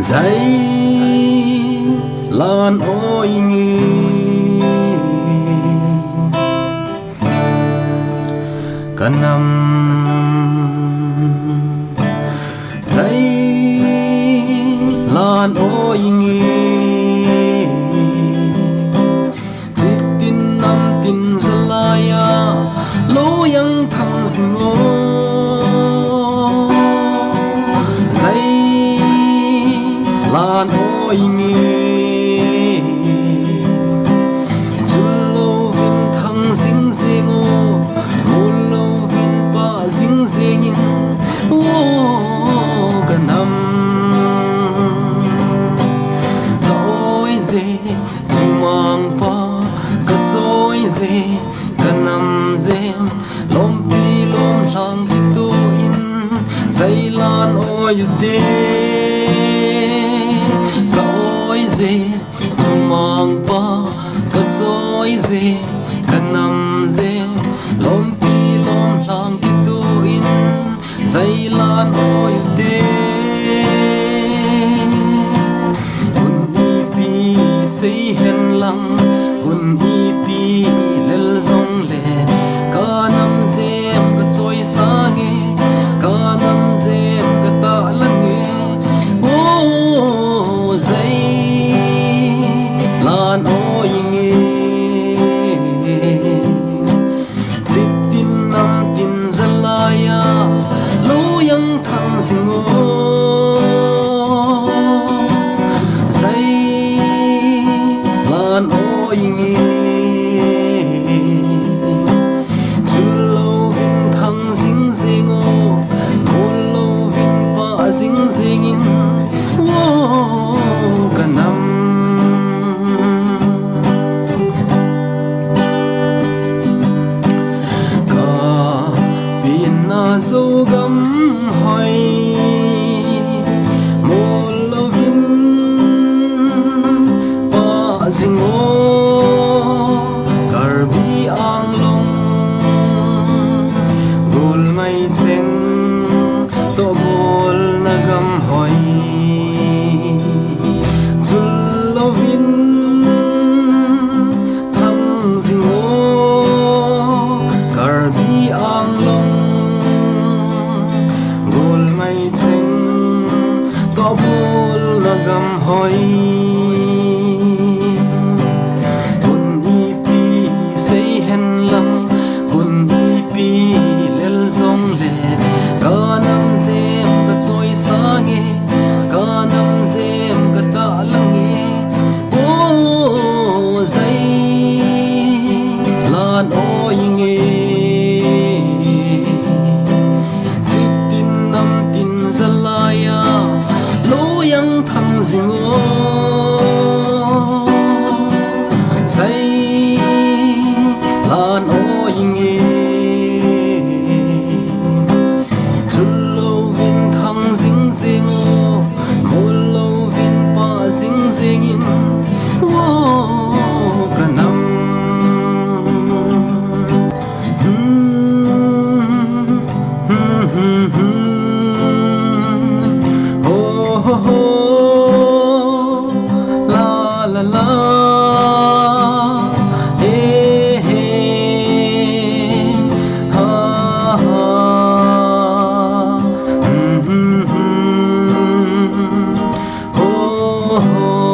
dây lan ôi nghi cả năm dây lan ôi nghi chỉ tin năm tin zalaya lô yang thăng sinh ngô dây lan ôi nghi chú lô vinh thăng sinh sinh ngô mô lô vinh ba sinh sinh in ô cả năm đôi dê chú mang pha cả dối dê cả năm dê lom pi lom lang ki tu in dây lan ôi yu đê cả ôi dê chú mang pha cả dối dê cả năm dê lom pi lom lang ki tu in dây lan ôi yu đê kun pi say hen lang kun pi lel zong le ka nam zem ka choi sa nge ka nam zem ka ta lang nge o zai lan oi nge chit tin nam tin zalaya lo yang thang singo zai lan oi nge singing wo kanam ka pina zo gam hoi mo lovin pa singo karbi ang long gul mai chen to bol nagam hoi chul lovin thang zingo karbi ang long gol mai cheng to bol nagam hoi kun pi say hen lam kun pi lel zong le ka nam zem ka choi sa nge ka nam zem ka ta lang nge o zai lan oi nge chit tin nam tin zalaya lo yang thang zingo zai lan oi nge sing o mo lo vin pa sing sing in wo kanam ho la la la oh